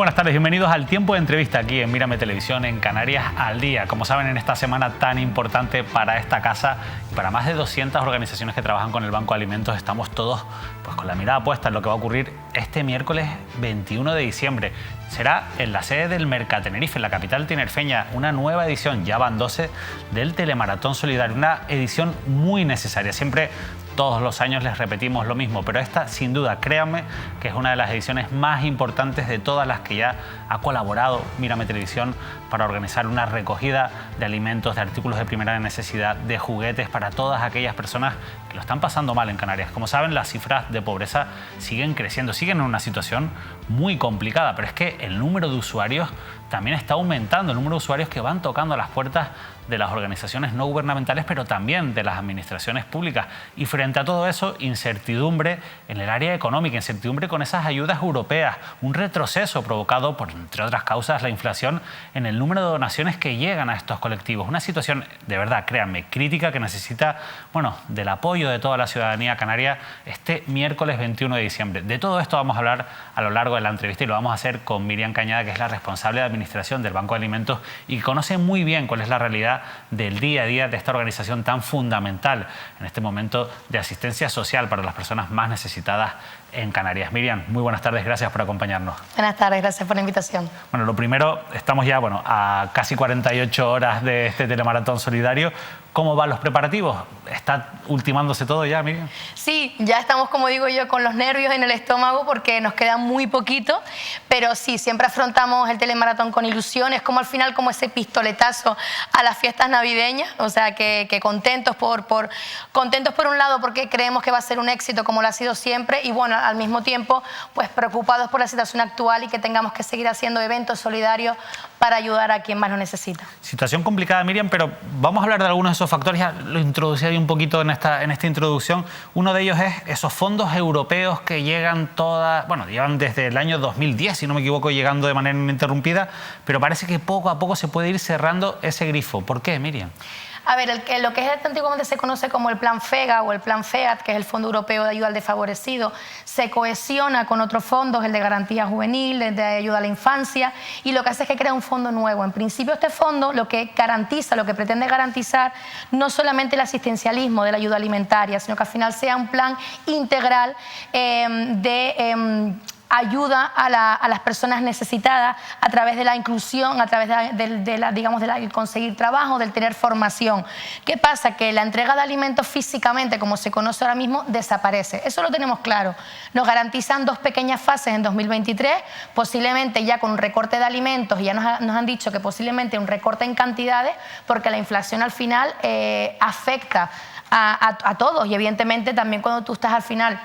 buenas tardes, bienvenidos al Tiempo de Entrevista aquí en Mírame Televisión en Canarias al Día. Como saben, en esta semana tan importante para esta casa y para más de 200 organizaciones que trabajan con el Banco de Alimentos, estamos todos pues, con la mirada puesta en lo que va a ocurrir este miércoles 21 de diciembre. Será en la sede del Mercatenerife, en la capital tinerfeña, una nueva edición, ya van 12, del Telemaratón Solidario, una edición muy necesaria. Siempre, todos los años les repetimos lo mismo, pero esta, sin duda, créanme, que es una de las ediciones más importantes de todas las que ya ha colaborado Mírame Televisión para organizar una recogida de alimentos, de artículos de primera necesidad, de juguetes para todas aquellas personas que lo están pasando mal en Canarias. Como saben, las cifras de pobreza siguen creciendo, siguen en una situación muy complicada, pero es que el número de usuarios también está aumentando, el número de usuarios que van tocando las puertas de las organizaciones no gubernamentales, pero también de las administraciones públicas. Y frente a todo eso, incertidumbre en el área económica, incertidumbre con esas ayudas europeas, un retroceso provocado por, entre otras causas, la inflación en el número de donaciones que llegan a estos colectivos. Una situación, de verdad, créanme, crítica, que necesita, bueno, del apoyo de toda la ciudadanía canaria este miércoles 21 de diciembre. De todo esto vamos a hablar a lo largo de la entrevista y lo vamos a hacer con Miriam Cañada, que es la responsable de administración del Banco de Alimentos y que conoce muy bien cuál es la realidad del día a día de esta organización tan fundamental en este momento de asistencia social para las personas más necesitadas en Canarias. Miriam, muy buenas tardes, gracias por acompañarnos. Buenas tardes, gracias por la invitación. Bueno, lo primero, estamos ya a casi 48 horas de este telemaratón solidario. ¿Cómo van los preparativos? ¿Está ultimándose todo ya, Miriam? Sí, ya estamos, como digo yo, con los nervios en el estómago porque nos queda muy poquito, pero sí, siempre afrontamos el telemaratón con ilusiones, como al final como ese pistoletazo a las fiestas navideñas, o sea, que contentos contentos por un lado porque creemos que va a ser un éxito como lo ha sido siempre y bueno, al mismo tiempo pues preocupados por la situación actual y que tengamos que seguir haciendo eventos solidarios para ayudar a quien más lo necesita. Situación complicada, Miriam, pero vamos a hablar de algunos de esos factores, ya lo introducí ahí un poquito en esta introducción. Uno de ellos es esos fondos europeos que llegan llevan desde el año 2010, si no me equivoco, llegando de manera ininterrumpida, pero parece que poco a poco se puede ir cerrando ese grifo. ¿Por qué, Miriam? A ver, lo que antiguamente se conoce como el Plan FEGA o el Plan FEAD, que es el Fondo Europeo de Ayuda al Desfavorecido, se cohesiona con otros fondos, el de Garantía Juvenil, el de Ayuda a la Infancia, y lo que hace es que crea un fondo nuevo. En principio, este fondo lo que pretende garantizar, no solamente el asistencialismo de la ayuda alimentaria, sino que al final sea un plan integral ayuda a las personas necesitadas a través de la inclusión, a través de conseguir trabajo, del tener formación. ¿Qué pasa? Que la entrega de alimentos físicamente, como se conoce ahora mismo, desaparece. Eso lo tenemos claro. Nos garantizan 2 pequeñas fases en 2023, posiblemente ya con un recorte de alimentos, y ya nos han dicho que posiblemente un recorte en cantidades, porque la inflación al final afecta a todos y evidentemente también cuando tú estás al final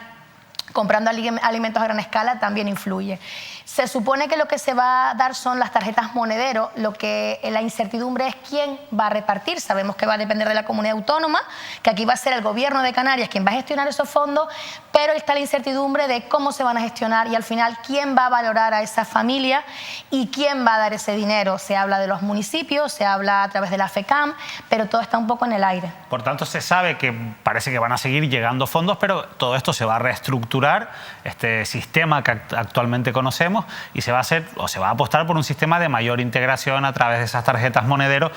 comprando alimentos a gran escala también influye. Se supone que lo que se va a dar son las tarjetas monedero, la incertidumbre es quién va a repartir. Sabemos que va a depender de la comunidad autónoma, que aquí va a ser el gobierno de Canarias quien va a gestionar esos fondos, pero está la incertidumbre de cómo se van a gestionar y al final quién va a valorar a esa familia y quién va a dar ese dinero. Se habla de los municipios, se habla a través de la FECAM, pero todo está un poco en el aire. Por tanto, se sabe que parece que van a seguir llegando fondos, pero todo esto se va a reestructurar, este sistema que actualmente conocemos, y se va a apostar por un sistema de mayor integración a través de esas tarjetas monedero.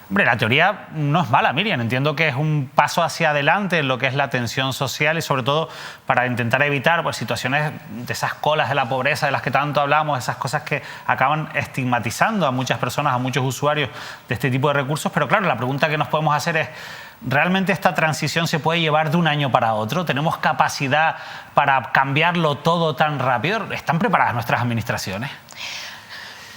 Hombre, la teoría no es mala, Miriam. Entiendo que es un paso hacia adelante en lo que es la atención social y sobre todo para intentar evitar situaciones de esas colas de la pobreza de las que tanto hablamos, esas cosas que acaban estigmatizando a muchas personas, a muchos usuarios de este tipo de recursos. Pero claro, la pregunta que nos podemos hacer es, ¿realmente esta transición se puede llevar de un año para otro? ¿Tenemos capacidad para cambiarlo todo tan rápido? ¿Están preparadas nuestras administraciones?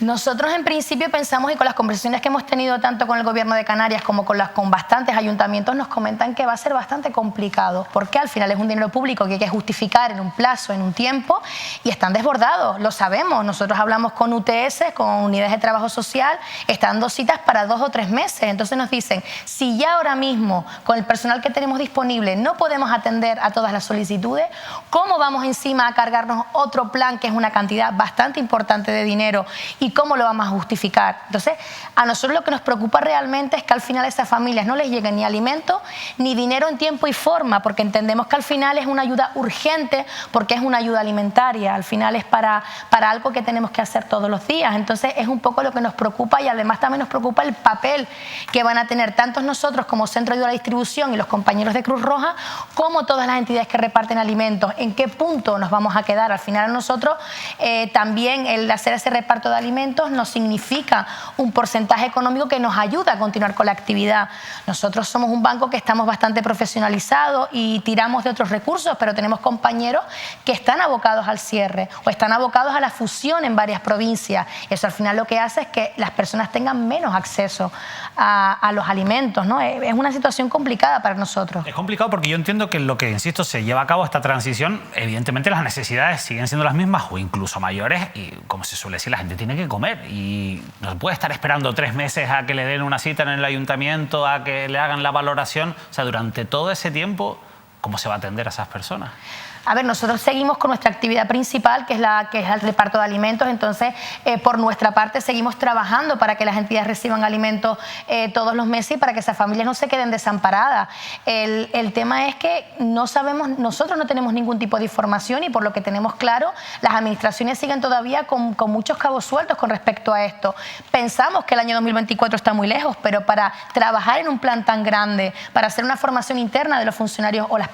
Nosotros en principio pensamos, y con las conversaciones que hemos tenido tanto con el Gobierno de Canarias como con bastantes ayuntamientos, nos comentan que va a ser bastante complicado, porque al final es un dinero público que hay que justificar en un plazo, en un tiempo, y están desbordados, lo sabemos. Nosotros hablamos con UTS, con unidades de trabajo social, están dando citas para 2 o 3 meses. Entonces nos dicen, si ya ahora mismo con el personal que tenemos disponible no podemos atender a todas las solicitudes, ¿cómo vamos encima a cargarnos otro plan que es una cantidad bastante importante de dinero y ¿Y cómo lo vamos a justificar? Entonces, a nosotros lo que nos preocupa realmente es que al final a esas familias no les llegue ni alimento ni dinero en tiempo y forma, porque entendemos que al final es una ayuda urgente, porque es una ayuda alimentaria, al final es para algo que tenemos que hacer todos los días. Entonces, es un poco lo que nos preocupa, y además también nos preocupa el papel que van a tener tanto nosotros como Centro de Ayuda a la Distribución y los compañeros de Cruz Roja, como todas las entidades que reparten alimentos. ¿En qué punto nos vamos a quedar? Al final a nosotros también el hacer ese reparto de alimentos nos significa un porcentaje económico que nos ayuda a continuar con la actividad. Nosotros somos un banco que estamos bastante profesionalizados y tiramos de otros recursos, pero tenemos compañeros que están abocados al cierre o están abocados a la fusión en varias provincias. Eso al final lo que hace es que las personas tengan menos acceso a los alimentos, ¿no? Es una situación complicada para nosotros. Es complicado porque yo entiendo que lo que, insisto, se lleva a cabo esta transición, evidentemente las necesidades siguen siendo las mismas o incluso mayores, y como se suele decir, la gente tiene que comer y no puede estar esperando 3 meses a que le den una cita en el ayuntamiento, a que le hagan la valoración. O sea, durante todo ese tiempo, ¿cómo se va a atender a esas personas? A ver, nosotros seguimos con nuestra actividad principal, que es el reparto de alimentos. Entonces, por nuestra parte, seguimos trabajando para que las entidades reciban alimentos todos los meses y para que esas familias no se queden desamparadas. El tema es que no sabemos, nosotros no tenemos ningún tipo de información, y por lo que tenemos claro, las administraciones siguen todavía con muchos cabos sueltos con respecto a esto. Pensamos que el año 2024 está muy lejos, pero para trabajar en un plan tan grande, para hacer una formación interna de los funcionarios o el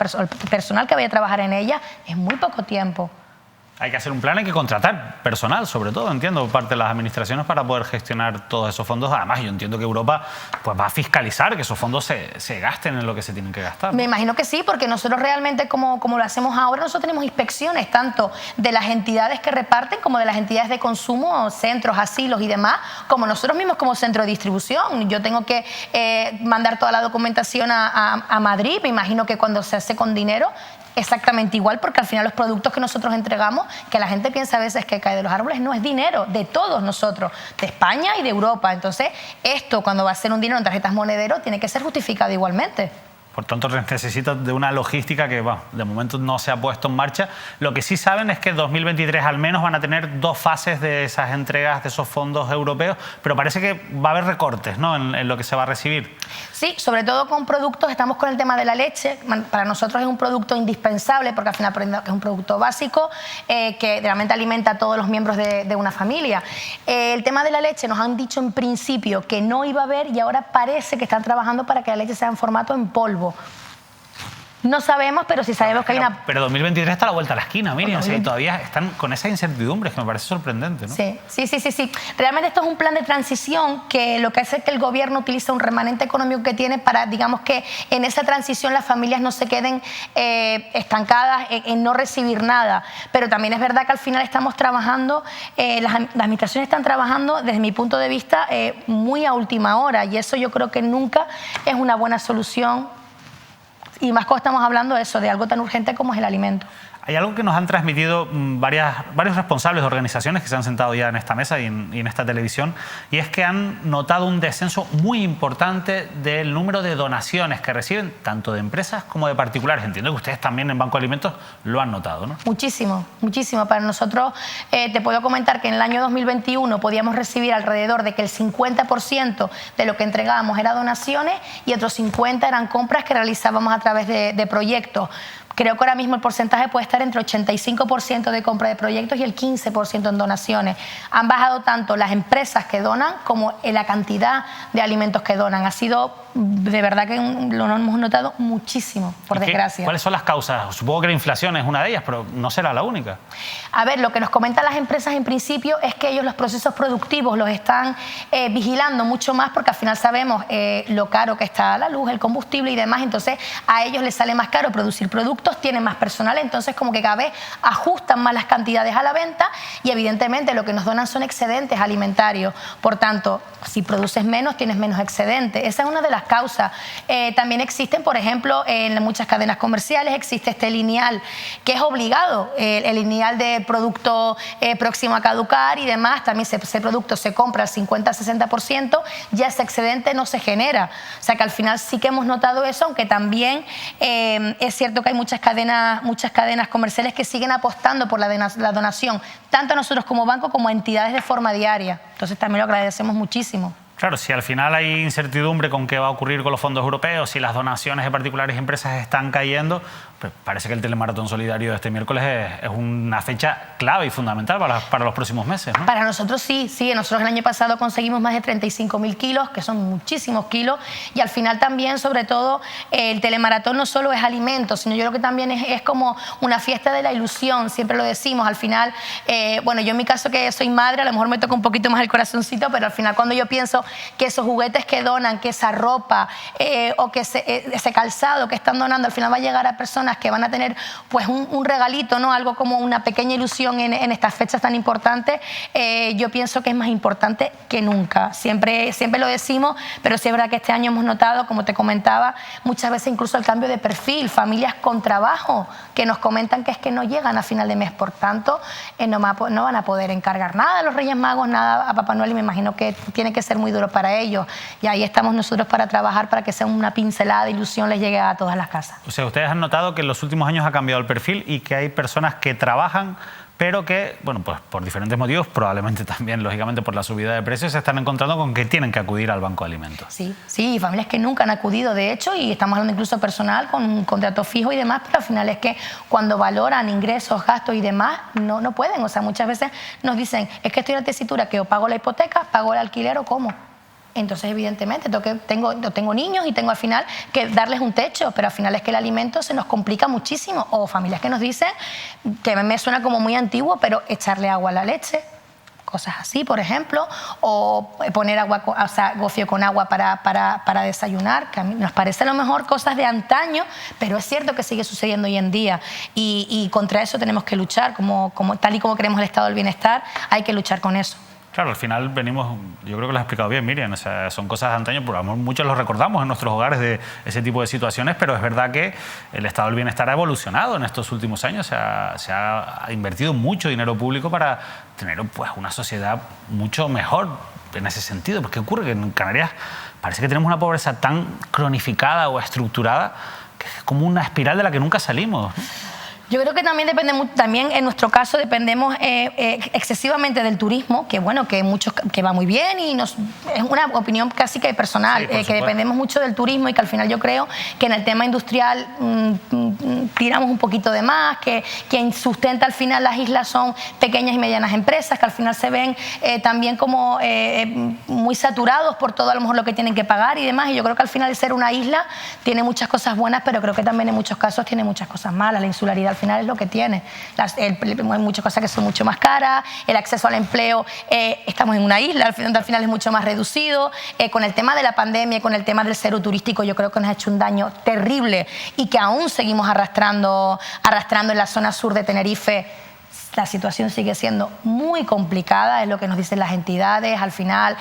personal que vaya a trabajar en ella, es muy poco tiempo. Hay que hacer un plan, hay que contratar personal, sobre todo, entiendo, por parte de las administraciones para poder gestionar todos esos fondos. Además, yo entiendo que Europa pues va a fiscalizar que esos fondos se gasten en lo que se tienen que gastar, ¿no? Me imagino que sí, porque nosotros realmente, como lo hacemos ahora, nosotros tenemos inspecciones tanto de las entidades que reparten como de las entidades de consumo, centros, asilos y demás, como nosotros mismos como centro de distribución. Yo tengo que mandar toda la documentación a Madrid. Me imagino que cuando se hace con dinero, exactamente igual, porque al final los productos que nosotros entregamos, que la gente piensa a veces que cae de los árboles, no es dinero de todos nosotros, de España y de Europa. Entonces, esto cuando va a ser un dinero en tarjetas monedero tiene que ser justificado igualmente. Por tanto, necesita de una logística que, bueno, de momento no se ha puesto en marcha. Lo que sí saben es que en 2023 al menos van a tener 2 fases de esas entregas de esos fondos europeos, pero parece que va a haber recortes, ¿no?, en lo que se va a recibir. Sí, sobre todo con productos. Estamos con el tema de la leche. Para nosotros es un producto indispensable, porque al final es un producto básico que realmente alimenta a todos los miembros de una familia. El tema de la leche nos han dicho en principio que no iba a haber, y ahora parece que están trabajando para que la leche sea en formato en polvo. No sabemos, pero sí sabemos que hay una... Pero 2023 está a la vuelta a la esquina, Miriam. Sí, todavía están con esa incertidumbre, que me parece sorprendente, ¿no? Sí. Realmente esto es un plan de transición que lo que hace es que el gobierno utiliza un remanente económico que tiene para, digamos, que en esa transición las familias no se queden estancadas en no recibir nada. Pero también es verdad que al final estamos trabajando, las administraciones están trabajando, desde mi punto de vista, muy a última hora, y eso yo creo que nunca es una buena solución. Y más cuando estamos hablando de eso, de algo tan urgente como es el alimento. Hay algo que nos han transmitido varios responsables de organizaciones que se han sentado ya en esta mesa y en esta televisión, y es que han notado un descenso muy importante del número de donaciones que reciben tanto de empresas como de particulares. Entiendo que ustedes también en Banco de Alimentos lo han notado, ¿no? Muchísimo. Para nosotros, te puedo comentar que en el año 2021 podíamos recibir alrededor de que el 50% de lo que entregábamos era donaciones y otros 50% eran compras que realizábamos a través de proyectos. Creo que ahora mismo el porcentaje puede estar entre 85% de compra de proyectos y el 15% en donaciones. Han bajado tanto las empresas que donan como la cantidad de alimentos que donan. Ha sido, de verdad que lo hemos notado muchísimo, por desgracia. ¿Cuáles son las causas? Supongo que la inflación es una de ellas, pero no será la única. A ver, lo que nos comentan las empresas en principio es que ellos los procesos productivos los están vigilando mucho más, porque al final sabemos lo caro que está la luz, el combustible y demás. Entonces a ellos les sale más caro producir productos, tienen más personal, entonces como que cada vez ajustan más las cantidades a la venta, y evidentemente lo que nos donan son excedentes alimentarios. Por tanto, si produces menos, tienes menos excedente. Esa es una de las causas. También existen, por ejemplo, en muchas cadenas comerciales existe este lineal que es obligado, el lineal de producto próximo a caducar y demás. También ese producto se compra al 50-60%, ya ese excedente no se genera. O sea que al final sí que hemos notado eso, aunque también es cierto que hay muchas muchas cadenas comerciales que siguen apostando por la donación, tanto a nosotros como banco como a entidades de forma diaria. Entonces también lo agradecemos muchísimo. Claro, si al final hay incertidumbre con qué va a ocurrir con los fondos europeos, si las donaciones de particulares y empresas están cayendo, pues parece que el telemaratón solidario de este miércoles es una fecha clave y fundamental para los próximos meses, ¿no? Para nosotros sí. Nosotros el año pasado conseguimos más de 35.000 kilos, que son muchísimos kilos, y al final también, sobre todo, el telemaratón no solo es alimento, sino yo creo que también es como una fiesta de la ilusión, siempre lo decimos. Al final, bueno, yo en mi caso que soy madre, a lo mejor me toca un poquito más el corazoncito, pero al final cuando yo pienso que esos juguetes que donan, que esa ropa o que ese calzado que están donando, al final va a llegar a personas que van a tener pues un regalito, ¿no? Algo como una pequeña ilusión en estas fechas tan importantes, yo pienso que es más importante que nunca. Siempre lo decimos, pero sí es verdad que este año hemos notado, como te comentaba, muchas veces incluso el cambio de perfil, familias con trabajo que nos comentan que es que no llegan a final de mes, por tanto no van a poder encargar nada a los Reyes Magos, nada a Papá Noel, y me imagino que tiene que ser muy duro para ellos, y ahí estamos nosotros para trabajar para que sea una pincelada de ilusión les llegue a todas las casas. O sea, ustedes han notado que en los últimos años ha cambiado el perfil y que hay personas que trabajan pero que, bueno, pues por diferentes motivos, probablemente también, lógicamente, por la subida de precios, se están encontrando con que tienen que acudir al Banco de Alimentos. Sí, familias que nunca han acudido, de hecho, y estamos hablando incluso personal con un contrato fijo y demás, pero al final es que cuando valoran ingresos, gastos y demás, no pueden. O sea, muchas veces nos dicen, es que estoy en la tesitura que o pago la hipoteca, pago el alquiler o como. Entonces, evidentemente, tengo niños y tengo al final que darles un techo, pero al final es que el alimento se nos complica muchísimo. O familias que nos dicen, que me suena como muy antiguo, pero echarle agua a la leche, cosas así, por ejemplo, o poner gofio con agua para desayunar, que a mí nos parece a lo mejor cosas de antaño, pero es cierto que sigue sucediendo hoy en día y contra eso tenemos que luchar, tal y como queremos el estado del bienestar, hay que luchar con eso. Claro, al final venimos, yo creo que lo has explicado bien, Miriam, o sea, son cosas de antaño, por amor, muchos los recordamos en nuestros hogares de ese tipo de situaciones, pero es verdad que el estado del bienestar ha evolucionado en estos últimos años, se ha invertido mucho dinero público para tener pues una sociedad mucho mejor en ese sentido. Porque ocurre que en Canarias parece que tenemos una pobreza tan cronificada o estructurada que es como una espiral de la que nunca salimos, ¿no? Yo creo que también también en nuestro caso dependemos excesivamente del turismo, que bueno, que va muy bien y es una opinión casi que personal, que dependemos mucho del turismo y que al final yo creo que en el tema industrial tiramos un poquito de más, que quien sustenta al final las islas son pequeñas y medianas empresas, que al final se ven también como muy saturados por todo a lo mejor lo que tienen que pagar y demás, y yo creo que al final de ser una isla tiene muchas cosas buenas, pero creo que también en muchos casos tiene muchas cosas malas. La insularidad al final es lo que tiene. Hay muchas cosas que son mucho más caras, el acceso al empleo, estamos en una isla, al final es mucho más reducido. Con el tema de la pandemia, con el tema del cero turístico, yo creo que nos ha hecho un daño terrible y que aún seguimos arrastrando en la zona sur de Tenerife. La situación sigue siendo muy complicada, es lo que nos dicen las entidades. Al final,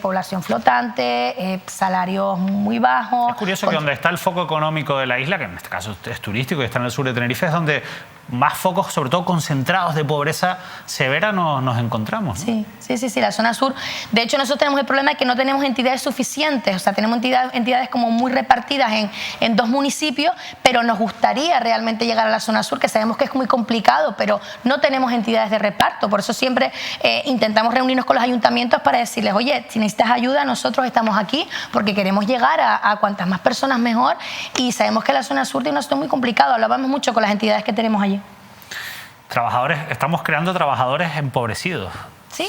población flotante, salarios muy bajos. Es curioso que donde está el foco económico de la isla, que en este caso es turístico y está en el sur de Tenerife, es donde más focos, sobre todo concentrados de pobreza severa, nos encontramos, ¿no? Sí, la zona sur. De hecho, nosotros tenemos el problema de que no tenemos entidades suficientes, o sea, tenemos entidades como muy repartidas en 2 municipios, pero nos gustaría realmente llegar a la zona sur, que sabemos que es muy complicado, pero no tenemos entidades de reparto. Por eso siempre intentamos reunirnos con los ayuntamientos para decirles, oye, si necesitas ayuda, nosotros estamos aquí porque queremos llegar a cuantas más personas mejor, y sabemos que la zona sur tiene una situación muy complicada. Hablábamos mucho con las entidades que tenemos allí. Estamos creando trabajadores empobrecidos. Sí.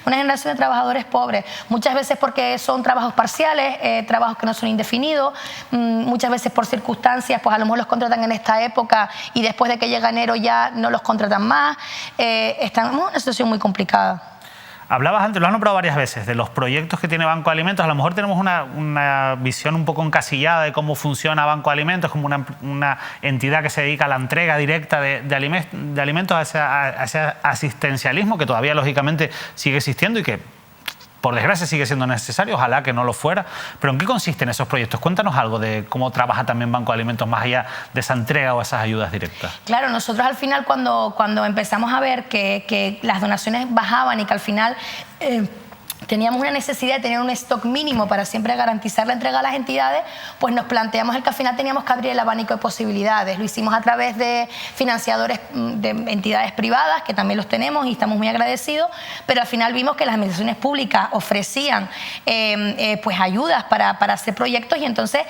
Una generación de trabajadores pobres. Muchas veces porque son trabajos parciales, trabajos que no son indefinidos, muchas veces por circunstancias, pues a lo mejor los contratan en esta época y después de que llega enero ya no los contratan más. Están en una situación muy complicada. Hablabas antes, lo has nombrado varias veces, de los proyectos que tiene Banco de Alimentos. A lo mejor tenemos una visión un poco encasillada de cómo funciona Banco de Alimentos, como una entidad que se dedica a la entrega directa de alimentos, a ese asistencialismo que todavía lógicamente sigue existiendo y que por desgracia sigue siendo necesario, ojalá que no lo fuera. Pero ¿en qué consisten esos proyectos? Cuéntanos algo de cómo trabaja también Banco de Alimentos más allá de esa entrega o esas ayudas directas. Claro, nosotros al final cuando empezamos a ver que las donaciones bajaban y que al final teníamos una necesidad de tener un stock mínimo para siempre garantizar la entrega a las entidades, pues nos planteamos que al final teníamos que abrir el abanico de posibilidades. Lo hicimos a través de financiadores de entidades privadas, que también los tenemos y estamos muy agradecidos, pero al final vimos que las administraciones públicas ofrecían pues ayudas para hacer proyectos, y entonces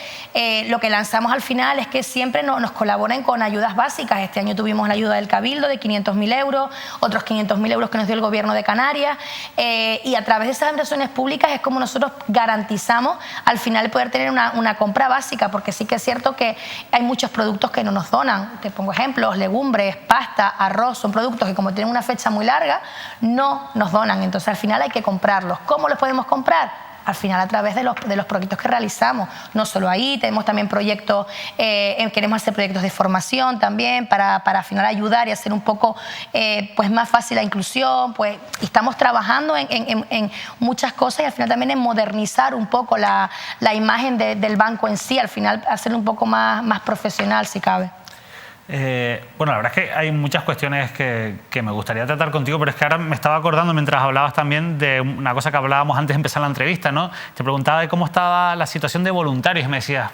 lo que lanzamos al final es que siempre nos colaboren con ayudas básicas. Este año tuvimos la ayuda del Cabildo de 500.000 euros, otros 500.000 euros que nos dio el Gobierno de Canarias, y a través de esas administraciones públicas es como nosotros garantizamos al final poder tener una compra básica, porque sí que es cierto que hay muchos productos que no nos donan. Te pongo ejemplos: legumbres, pasta, arroz, son productos que como tienen una fecha muy larga no nos donan, entonces al final hay que comprarlos. ¿Cómo los podemos comprar? Al final a través de los proyectos que realizamos. No solo ahí, tenemos también proyectos, queremos hacer proyectos de formación también para al final ayudar y hacer un poco pues más fácil la inclusión, pues, y estamos trabajando en muchas cosas, y al final también en modernizar un poco la imagen del banco en sí, al final hacerlo un poco más profesional si cabe. Bueno, la verdad es que hay muchas cuestiones que me gustaría tratar contigo, pero es que ahora me estaba acordando mientras hablabas también de una cosa que hablábamos antes de empezar la entrevista, ¿no? Te preguntaba de cómo estaba la situación de voluntarios y me decías,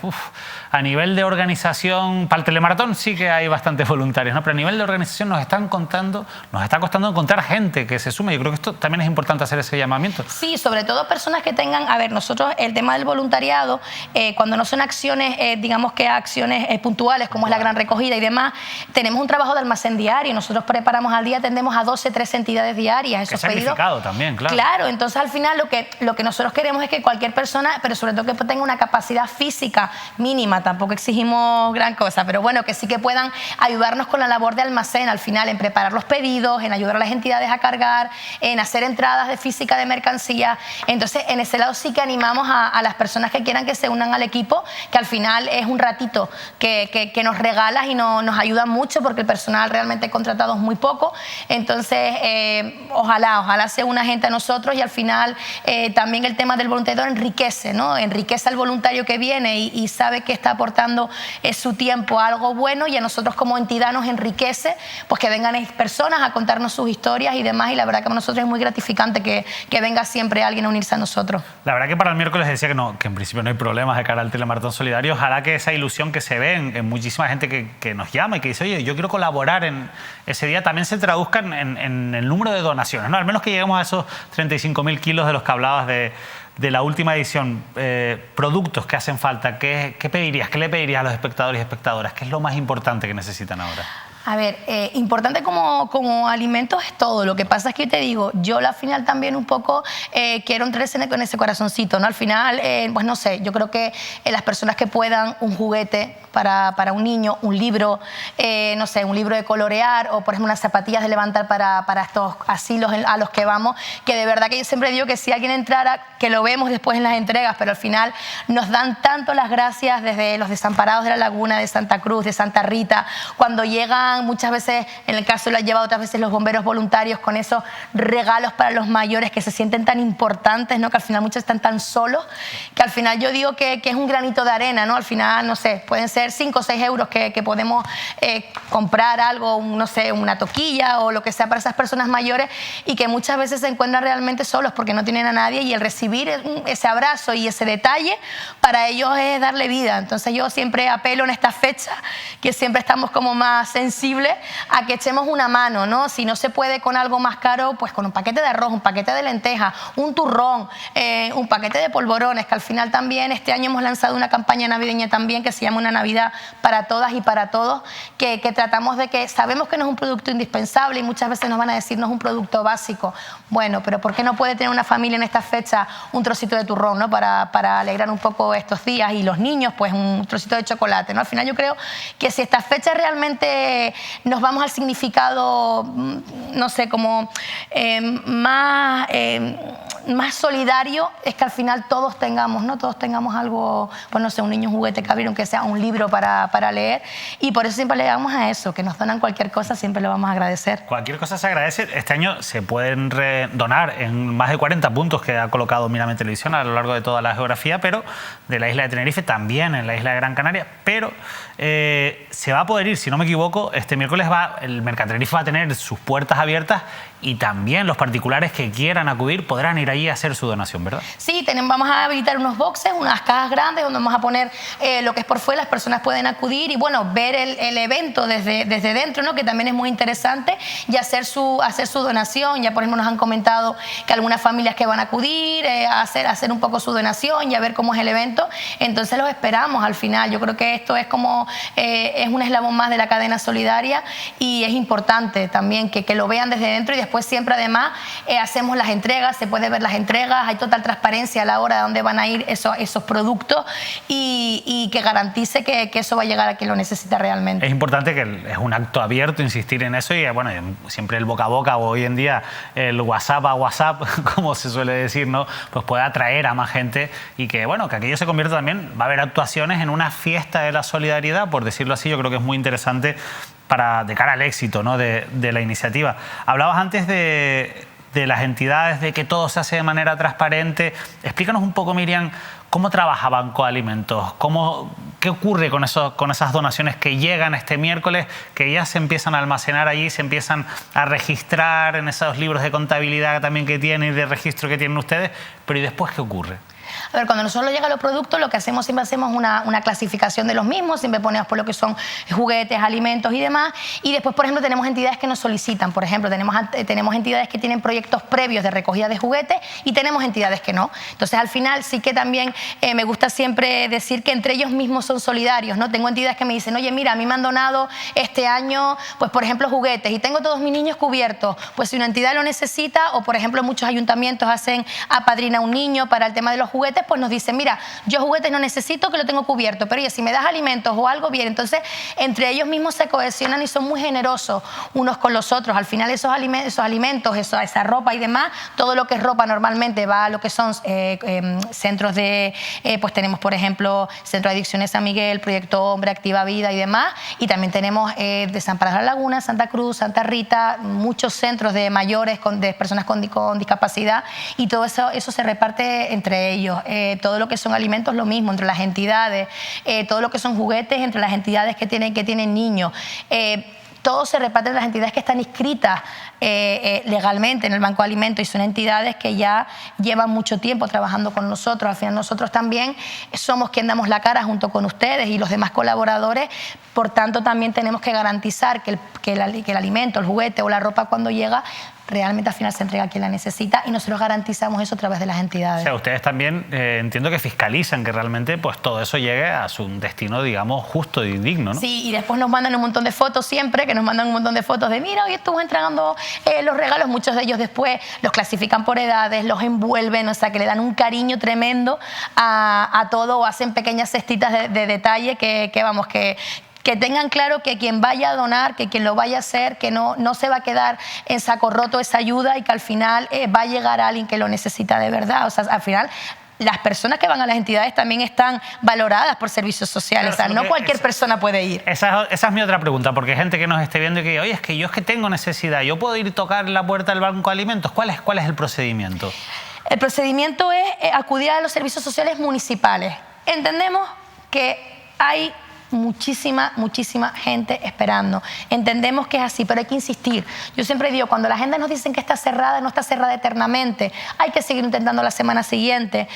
a nivel de organización, para el telemaratón sí que hay bastantes voluntarios, ¿no? Pero a nivel de organización nos está costando encontrar gente que se sume. Yo creo que esto también es importante hacer ese llamamiento. Sí, sobre todo personas que tengan, a ver, nosotros el tema del voluntariado, cuando no son acciones, digamos que acciones puntuales como es la gran recogida y demás, tenemos un trabajo de almacén diario. Nosotros preparamos al día, atendemos a 12, 13 entidades diarias. Esos pedidos también, claro. Claro, entonces al final lo que nosotros queremos es que cualquier persona, pero sobre todo que tenga una capacidad física mínima, tampoco exigimos gran cosa, pero bueno, que sí que puedan ayudarnos con la labor de almacén al final, en preparar los pedidos, en ayudar a las entidades a cargar, en hacer entradas de física de mercancía. Entonces en ese lado sí que animamos a las personas que quieran que se unan al equipo, que al final es un ratito que nos regalas y nos ayuda mucho, porque el personal realmente contratado es muy poco. Entonces ojalá sea una gente a nosotros, y al final también el tema del voluntariado enriquece, ¿no? Enriquece al voluntario que viene y sabe que está aportando su tiempo a algo bueno, y a nosotros como entidad nos enriquece pues que vengan personas a contarnos sus historias y demás, y la verdad que para nosotros es muy gratificante que venga siempre alguien a unirse a nosotros. La verdad que para el miércoles decía que en principio no hay problemas de cara al telemaratón solidario. Ojalá que esa ilusión que se ve en muchísima gente que nos llama y que dice, oye, yo quiero colaborar en ese día, también se traduzca en el número de donaciones, ¿no? Al menos que lleguemos a esos 35.000 kilos de los que hablabas de la última edición. Productos que hacen falta, ¿qué pedirías? ¿Qué le pedirías a los espectadores y espectadoras? ¿Qué es lo más importante que necesitan ahora? A ver, importante como alimentos es todo. Lo que pasa es que te digo, yo al final también un poco quiero entrar con ese corazoncito, ¿no? Al final, pues no sé, yo creo que las personas que puedan, un juguete para un niño, un libro, no sé, un libro de colorear, o por ejemplo unas zapatillas de levantar para estos asilos a los que vamos, que de verdad que yo siempre digo que si alguien entrara, que lo vemos después en las entregas, pero al final nos dan tanto las gracias desde los desamparados de la Laguna, de Santa Cruz, de Santa Rita, cuando llegan muchas veces, en el caso lo han llevado otras veces los bomberos voluntarios, con esos regalos para los mayores que se sienten tan importantes, ¿no? Que al final muchos están tan solos, que al final yo digo que es un granito de arena, ¿no? Al final, no sé, pueden ser 5 o 6 euros que podemos comprar algo, no sé, una toquilla o lo que sea para esas personas mayores, y que muchas veces se encuentran realmente solos porque no tienen a nadie, y el recibir ese abrazo y ese detalle para ellos es darle vida. Entonces yo siempre apelo en esta fecha, que siempre estamos como más sensibles, a que echemos una mano, ¿no? Si no se puede con algo más caro, pues con un paquete de arroz, un paquete de lentejas, un turrón, un paquete de polvorones, que al final también este año hemos lanzado una campaña navideña también que se llama Una Navidad para todas y para todos, que tratamos de que sabemos que no es un producto indispensable y muchas veces nos van a decir no es un producto básico. Bueno, pero ¿por qué no puede tener una familia en esta fecha un trocito de turrón, ¿no? Para alegrar un poco estos días, y los niños pues un trocito de chocolate, ¿no? Al final yo creo que si esta fecha realmente nos vamos al significado, no sé, como más solidario, es que al final todos tengamos, ¿no? Todos tengamos algo, pues no sé, un niño, un juguete que abrir, aunque sea un libro para leer, y por eso siempre le damos a eso, que nos donan cualquier cosa, siempre lo vamos a agradecer. Cualquier cosa se agradece. Este año se pueden donar en más de 40 puntos que ha colocado Mírame Televisión a lo largo de toda la geografía, pero de la isla de Tenerife, también en la isla de Gran Canaria, pero se va a poder ir, si no me equivoco, este miércoles el Mercatenerife va a tener sus puertas abiertas, y también los particulares que quieran acudir podrán ir allí allí a hacer su donación, ¿verdad? Sí, vamos a habilitar unos boxes, unas cajas grandes donde vamos a poner lo que es por fuera, las personas pueden acudir y bueno, ver el evento desde dentro, ¿no? Que también es muy interesante, y hacer su donación. Ya por ejemplo nos han comentado que algunas familias que van a acudir a hacer un poco su donación y a ver cómo es el evento. Entonces los esperamos al final. Yo creo que esto es como es un eslabón más de la cadena solidaria y es importante también que lo vean desde dentro, y después siempre además hacemos las entregas, se puede ver las entregas, hay total transparencia a la hora de dónde van a ir esos productos y que garantice que eso va a llegar a quien lo necesita realmente. Es importante que es un acto abierto, insistir en eso, y bueno, siempre el boca a boca, o hoy en día el WhatsApp a WhatsApp, como se suele decir, ¿no? Pues puede atraer a más gente y que bueno, que aquello se convierta también, va a haber actuaciones en una fiesta de la solidaridad, por decirlo así. Yo creo que es muy interesante de cara al éxito, ¿no? de la iniciativa. Hablabas antes de las entidades, de que todo se hace de manera transparente. Explícanos un poco, Miriam, ¿cómo trabaja Banco de Alimentos? ¿Qué ocurre con esas donaciones que llegan este miércoles, que ya se empiezan a almacenar allí, se empiezan a registrar en esos libros de contabilidad también que tienen y de registro que tienen ustedes? Pero ¿y después qué ocurre? A ver, cuando nosotros llegan los productos, lo que hacemos, siempre hacemos una clasificación de los mismos, siempre ponemos por lo que son juguetes, alimentos y demás, y después, por ejemplo, tenemos entidades que nos solicitan. Por ejemplo, tenemos entidades que tienen proyectos previos de recogida de juguetes y tenemos entidades que no. Entonces, al final, sí que también me gusta siempre decir que entre ellos mismos son solidarios, ¿no? Tengo entidades que me dicen, oye, mira, a mí me han donado este año, pues, por ejemplo, juguetes, y tengo todos mis niños cubiertos. Pues si una entidad lo necesita, o, por ejemplo, muchos ayuntamientos hacen apadrina a un niño para el tema de los juguetes, pues nos dicen, mira, yo juguetes no necesito, que lo tengo cubierto, pero oye, si me das alimentos o algo, bien. Entonces, entre ellos mismos se cohesionan y son muy generosos unos con los otros. Al final esos alimentos, esa ropa y demás, todo lo que es ropa normalmente va a lo que son centros de, pues tenemos, por ejemplo, Centro de Adicciones San Miguel, Proyecto Hombre, Activa Vida y demás, y también tenemos Desamparados la Laguna, Santa Cruz, Santa Rita, muchos centros de mayores, de personas con discapacidad, y todo eso se reparte entre ellos. Todo lo que son alimentos, lo mismo, entre las entidades, todo lo que son juguetes, entre las entidades que tienen niños. Todo se reparte entre las entidades que están inscritas legalmente en el Banco de Alimentos, y son entidades que ya llevan mucho tiempo trabajando con nosotros. Al final nosotros también somos quien damos la cara junto con ustedes y los demás colaboradores. Por tanto, también tenemos que garantizar que el alimento, el juguete o la ropa, cuando llega, realmente al final se entrega a quien la necesita, y nosotros garantizamos eso a través de las entidades. O sea, ustedes también entiendo que fiscalizan que realmente pues todo eso llegue a su destino, digamos, justo y digno, ¿no? Sí, y después nos mandan un montón de fotos siempre, que nos mandan un montón de fotos de, mira, hoy estuvo entregando los regalos. Muchos de ellos después los clasifican por edades, los envuelven, o sea, que le dan un cariño tremendo a todo, o hacen pequeñas cestitas de detalle que tengan claro que quien vaya a donar, que quien lo vaya a hacer, que no se va a quedar en saco roto esa ayuda, y que al final va a llegar a alguien que lo necesita de verdad. O sea, al final las personas que van a las entidades también están valoradas por servicios sociales. Claro, o sea, no cualquier persona puede ir. Esa es mi otra pregunta, porque hay gente que nos esté viendo y que dice, oye, es que yo tengo necesidad, yo puedo ir y tocar la puerta del Banco de Alimentos. ¿Cuál es el procedimiento? El procedimiento es acudir a los servicios sociales municipales. Entendemos que hay muchísima gente esperando. Entendemos que es así, pero hay que insistir. Yo siempre digo, cuando la gente nos dice que está cerrada, no está cerrada eternamente. Hay que seguir intentando la semana siguiente.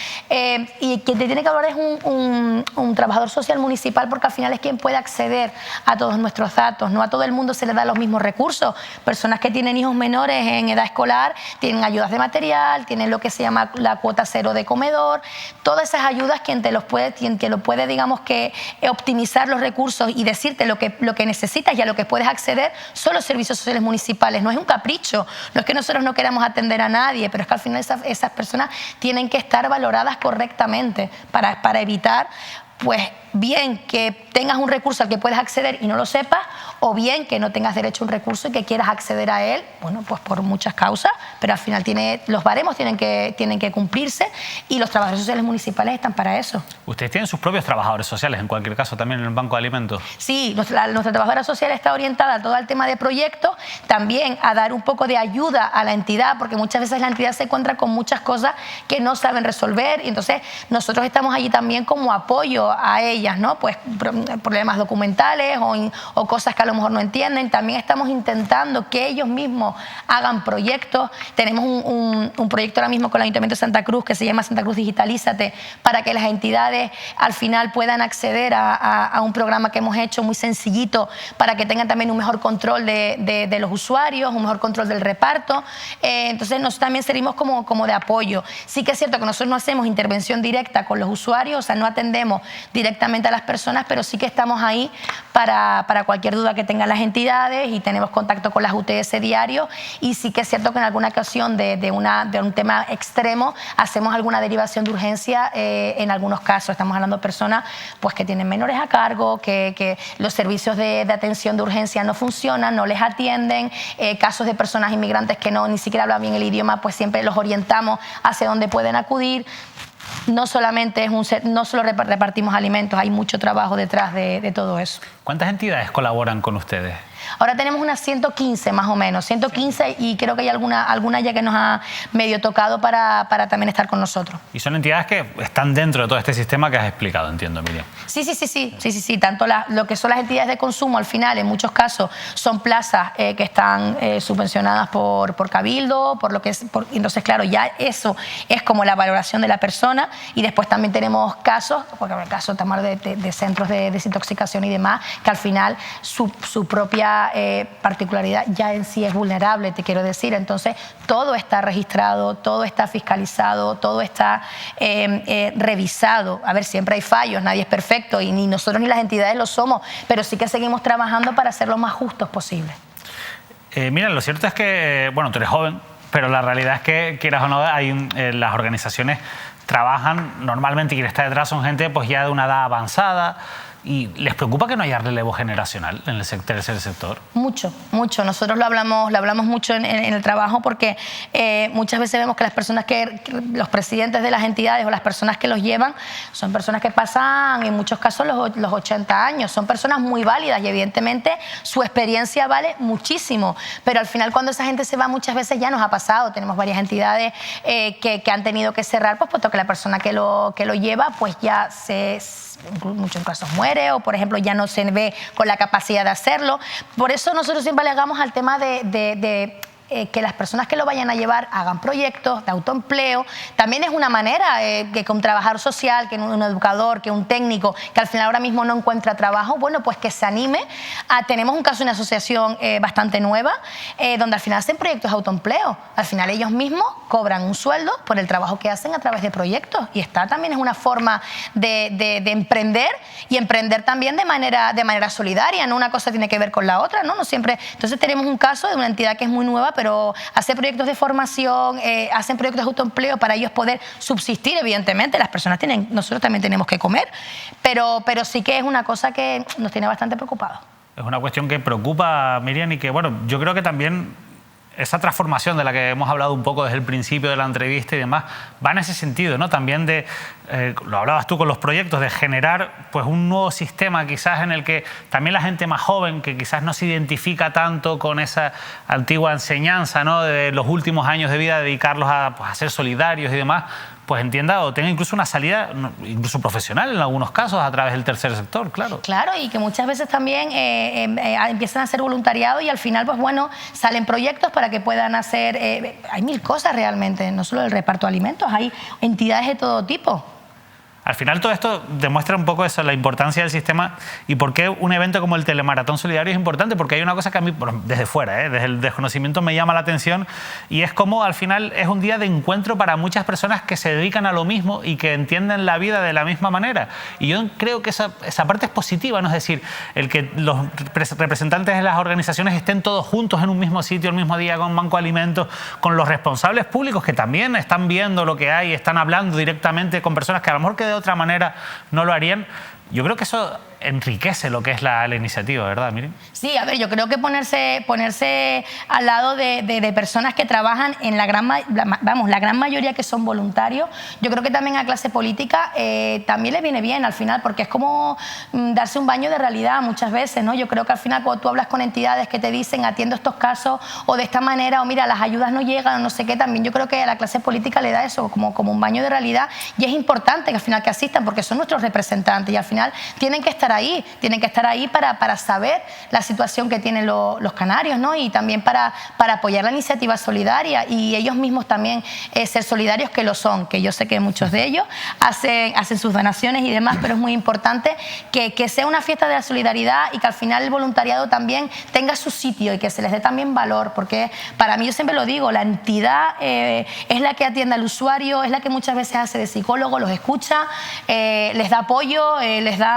Y quien te tiene que hablar es un trabajador social municipal, porque al final es quien puede acceder a todos nuestros datos. No a todo el mundo se le da los mismos recursos. Personas que tienen hijos menores en edad escolar tienen ayudas de material, tienen lo que se llama la cuota cero de comedor. Todas esas ayudas, quien lo puede, digamos, que optimizar los recursos y decirte lo que necesitas y a lo que puedes acceder, son los servicios sociales municipales. No es un capricho, no es que nosotros no queramos atender a nadie, pero es que al final esas personas tienen que estar valoradas correctamente para evitar, pues, bien que tengas un recurso al que puedes acceder y no lo sepas, o bien que no tengas derecho a un recurso y que quieras acceder a él, bueno, pues por muchas causas, pero al final los baremos tienen que cumplirse, y los trabajadores sociales municipales están para eso. ¿Ustedes tienen sus propios trabajadores sociales, en cualquier caso, también en el Banco de Alimentos? Sí, nuestra trabajadora social está orientada a todo el tema de proyectos, también a dar un poco de ayuda a la entidad, porque muchas veces la entidad se encuentra con muchas cosas que no saben resolver, y entonces nosotros estamos allí también como apoyo a ellas, ¿no? Pues problemas documentales o cosas que a lo mejor no entienden. También estamos intentando que ellos mismos hagan proyectos. Tenemos un proyecto ahora mismo con el Ayuntamiento de Santa Cruz que se llama Santa Cruz Digitalízate, para que las entidades al final puedan acceder a un programa que hemos hecho muy sencillito para que tengan también un mejor control de los usuarios, un mejor control del reparto. Entonces nosotros también servimos como de apoyo. Sí que es cierto que nosotros no hacemos intervención directa con los usuarios, o sea, no atendemos directamente a las personas, pero sí que estamos ahí para cualquier duda que tengan las entidades y tenemos contacto con las UTS diario, y sí que es cierto que en alguna ocasión de un tema extremo hacemos alguna derivación de urgencia en algunos casos. Estamos hablando de personas pues, que tienen menores a cargo, que los servicios de atención de urgencia no funcionan, no les atienden, casos de personas inmigrantes que ni siquiera hablan bien el idioma, pues siempre los orientamos hacia donde pueden acudir. No solamente no solo repartimos alimentos, hay mucho trabajo detrás de todo eso. ¿Cuántas entidades colaboran con ustedes? Ahora tenemos unas 115 más o menos, 115, y creo que hay alguna ya que nos ha medio tocado para también estar con nosotros. Y son entidades que están dentro de todo este sistema que has explicado, entiendo, Miriam. Sí. Tanto lo que son las entidades de consumo, al final, en muchos casos, son plazas que están subvencionadas por Cabildo, por lo que es. Entonces, claro, ya eso es como la valoración de la persona. Y después también tenemos casos, porque en el caso de centros de desintoxicación y demás, que al final su propia particularidad ya en sí es vulnerable, te quiero decir. Entonces, todo está registrado, todo está fiscalizado, todo está revisado. A ver, siempre hay fallos, nadie es perfecto y ni nosotros ni las entidades lo somos, pero sí que seguimos trabajando para ser lo más justos posible. Mira, lo cierto es que, bueno, tú eres joven, pero la realidad es que, quieras o no, las organizaciones trabajan normalmente, y quien está detrás son gente pues ya de una edad avanzada. ¿Y les preocupa que no haya relevo generacional en el tercer sector? Mucho. Nosotros lo hablamos mucho en el trabajo, porque muchas veces vemos que los presidentes de las entidades o las personas que los llevan son personas que pasan, en muchos casos, los 80 años. Son personas muy válidas y evidentemente su experiencia vale muchísimo. Pero al final, cuando esa gente se va, muchas veces ya nos ha pasado. Tenemos varias entidades que han tenido que cerrar, pues puesto que la persona que lo lleva pues ya en muchos casos muere, o por ejemplo ya no se ve con la capacidad de hacerlo. Por eso nosotros siempre alegamos al tema de que las personas que lo vayan a llevar hagan proyectos de autoempleo. También es una manera que un trabajador social, que un educador, que un técnico que al final ahora mismo no encuentra trabajo, bueno, pues que se anime. Tenemos un caso de una asociación bastante nueva, donde al final hacen proyectos de autoempleo. Al final ellos mismos cobran un sueldo por el trabajo que hacen a través de proyectos, y también es una forma de emprender, y emprender también de manera solidaria. No una cosa tiene que ver con la otra, ¿no? No siempre. Entonces tenemos un caso de una entidad que es muy nueva, pero hace proyectos de formación, hacen proyectos de autoempleo para ellos poder subsistir. Evidentemente, nosotros también tenemos que comer, pero sí que es una cosa que nos tiene bastante preocupados. Es una cuestión que preocupa, Miriam, y que, bueno, yo creo que también esa transformación de la que hemos hablado un poco desde el principio de la entrevista y demás, va en ese sentido, ¿no? También lo hablabas tú con los proyectos, de generar pues un nuevo sistema quizás en el que también la gente más joven, que quizás no se identifica tanto con esa antigua enseñanza, ¿no?, de los últimos años de vida, dedicarlos a ser solidarios y demás, pues entienda o tenga incluso una salida, incluso profesional en algunos casos, a través del tercer sector, claro. Claro, y que muchas veces también empiezan a hacer voluntariado, y al final, pues bueno, salen proyectos para que puedan hacer. Hay mil cosas realmente, no solo el reparto de alimentos, hay entidades de todo tipo. Al final todo esto demuestra un poco eso, la importancia del sistema, y por qué un evento como el Telemaratón Solidario es importante, porque hay una cosa que a mí, desde fuera, desde el desconocimiento, me llama la atención, y es como al final es un día de encuentro para muchas personas que se dedican a lo mismo y que entienden la vida de la misma manera. Y yo creo que esa parte es positiva, ¿no? Es decir, el que los representantes de las organizaciones estén todos juntos en un mismo sitio, el mismo día, con un banco de alimentos, con los responsables públicos que también están viendo lo que hay, están hablando directamente con personas que a lo mejor que de otra manera no lo harían. Yo creo que eso enriquece lo que es la iniciativa, ¿verdad, Miriam? Sí, a ver, yo creo que ponerse al lado de personas que trabajan en la gran mayoría que son voluntarios, yo creo que también a clase política también le viene bien al final, porque es como darse un baño de realidad muchas veces, ¿no? Yo creo que al final cuando tú hablas con entidades que te dicen atiendo estos casos o de esta manera, o mira, las ayudas no llegan o no sé qué, también yo creo que a la clase política le da eso, como un baño de realidad, y es importante que al final que asistan porque son nuestros representantes y al final tienen que estar ahí para saber la situación que tienen los canarios, ¿no? Y también para apoyar la iniciativa solidaria y ellos mismos también ser solidarios, que lo son, que yo sé que muchos de ellos hacen sus donaciones y demás, pero es muy importante que sea una fiesta de la solidaridad y que al final el voluntariado también tenga su sitio y que se les dé también valor, porque para mí, yo siempre lo digo, la entidad es la que atiende al usuario, es la que muchas veces hace de psicólogo, los escucha, les da apoyo,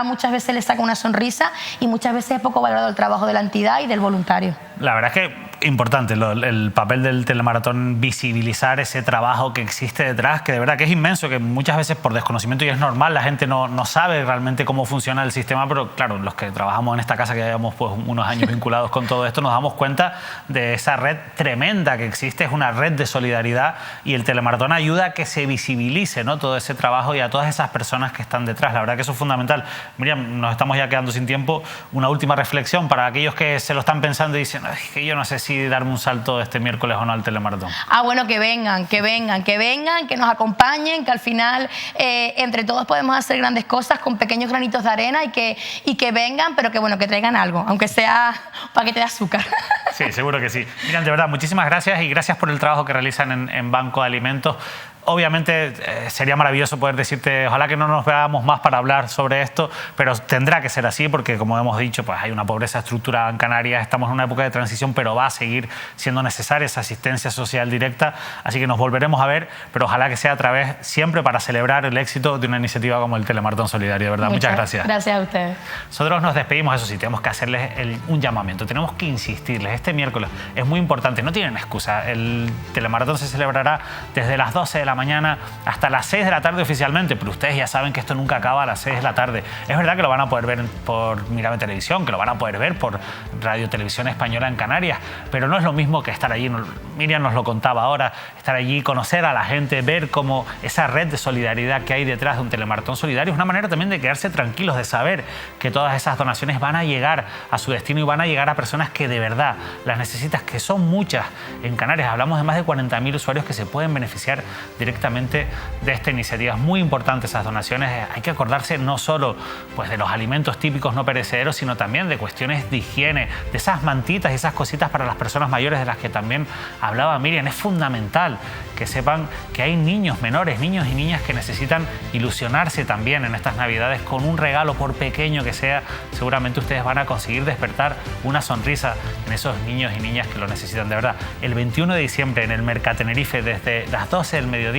muchas veces les saca una sonrisa y muchas veces es poco valorado el trabajo de la entidad y del voluntario. La verdad es que importante el papel del telemaratón, visibilizar ese trabajo que existe detrás, que de verdad que es inmenso, que muchas veces por desconocimiento, y es normal, la gente no sabe realmente cómo funciona el sistema, pero claro, los que trabajamos en esta casa, que llevamos pues unos años vinculados con todo esto, nos damos cuenta de esa red tremenda que existe, es una red de solidaridad y el telemaratón ayuda a que se visibilice, ¿no?, todo ese trabajo y a todas esas personas que están detrás. La verdad que eso es fundamental. Miriam, nos estamos ya quedando sin tiempo. Una última reflexión para aquellos que se lo están pensando y dicen, que yo no sé si darme un salto este miércoles o no al telemaratón. Bueno, que vengan, que nos acompañen, que al final entre todos podemos hacer grandes cosas con pequeños granitos de arena y que vengan, pero que bueno, que traigan algo, aunque sea un paquete de azúcar. Sí, seguro que sí. Miriam, de verdad, muchísimas gracias y gracias por el trabajo que realizan en Banco de Alimentos. Obviamente sería maravilloso poder decirte, ojalá que no nos veamos más para hablar sobre esto, pero tendrá que ser así porque, como hemos dicho, pues hay una pobreza estructurada en Canarias, estamos en una época de transición, pero va a seguir siendo necesaria esa asistencia social directa, así que nos volveremos a ver, pero ojalá que sea a través, siempre para celebrar el éxito de una iniciativa como el Telemaratón Solidario, de verdad. Muchas gracias. Gracias a ustedes. Nosotros nos despedimos, eso sí, tenemos que hacerles un llamamiento, tenemos que insistirles, este miércoles es muy importante, no tienen excusa, el Telemaratón se celebrará desde las 12 de la mañana hasta las 6 de la tarde oficialmente, pero ustedes ya saben que esto nunca acaba a las 6 de la tarde. Es verdad que lo van a poder ver por Mírame Televisión, que lo van a poder ver por Radio Televisión Española en Canarias, pero no es lo mismo que estar allí. Miriam nos lo contaba ahora, estar allí, conocer a la gente, ver cómo esa red de solidaridad que hay detrás de un telemaratón solidario es una manera también de quedarse tranquilos, de saber que todas esas donaciones van a llegar a su destino y van a llegar a personas que de verdad las necesitan, que son muchas en Canarias. Hablamos de más de 40.000 usuarios que se pueden beneficiar directamente de esta iniciativa. Es muy importante esas donaciones. Hay que acordarse no solo pues, de los alimentos típicos no perecederos, sino también de cuestiones de higiene, de esas mantitas y esas cositas para las personas mayores de las que también hablaba Miriam. Es fundamental que sepan que hay niños menores, niños y niñas que necesitan ilusionarse también en estas Navidades con un regalo, por pequeño que sea. Seguramente ustedes van a conseguir despertar una sonrisa en esos niños y niñas que lo necesitan de verdad. El 21 de diciembre en el Mercatenerife, desde las 12 del mediodía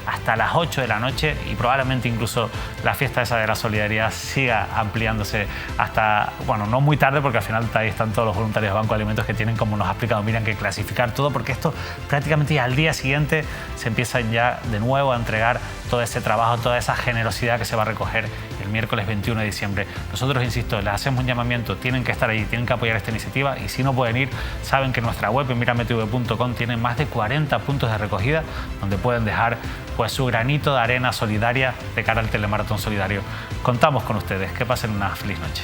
hasta las 8 de la noche, y probablemente incluso la fiesta esa de la solidaridad siga ampliándose hasta, bueno, no muy tarde, porque al final ahí están todos los voluntarios de Banco de Alimentos que tienen, como nos ha explicado Miriam, que clasificar todo, porque esto prácticamente ya al día siguiente se empiezan ya de nuevo a entregar todo ese trabajo, toda esa generosidad que se va a recoger el miércoles 21 de diciembre. Nosotros, insisto, les hacemos un llamamiento, tienen que estar allí, tienen que apoyar esta iniciativa, y si no pueden ir, saben que nuestra web en mirametv.com tiene más de 40 puntos de recogida donde pueden dejar pues su granito de arena solidaria de cara al telemaratón solidario. Contamos con ustedes. Que pasen una feliz noche.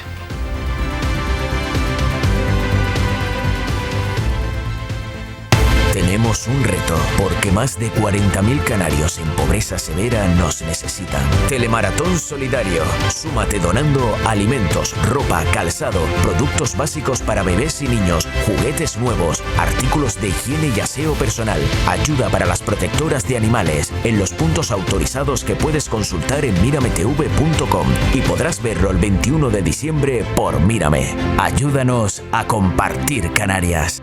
Tenemos un reto, porque más de 40.000 canarios en pobreza severa nos necesitan. Telemaratón Solidario. Súmate donando alimentos, ropa, calzado, productos básicos para bebés y niños, juguetes nuevos, artículos de higiene y aseo personal, ayuda para las protectoras de animales, en los puntos autorizados que puedes consultar en mirametv.com, y podrás verlo el 21 de diciembre por Mírame. Ayúdanos a compartir Canarias.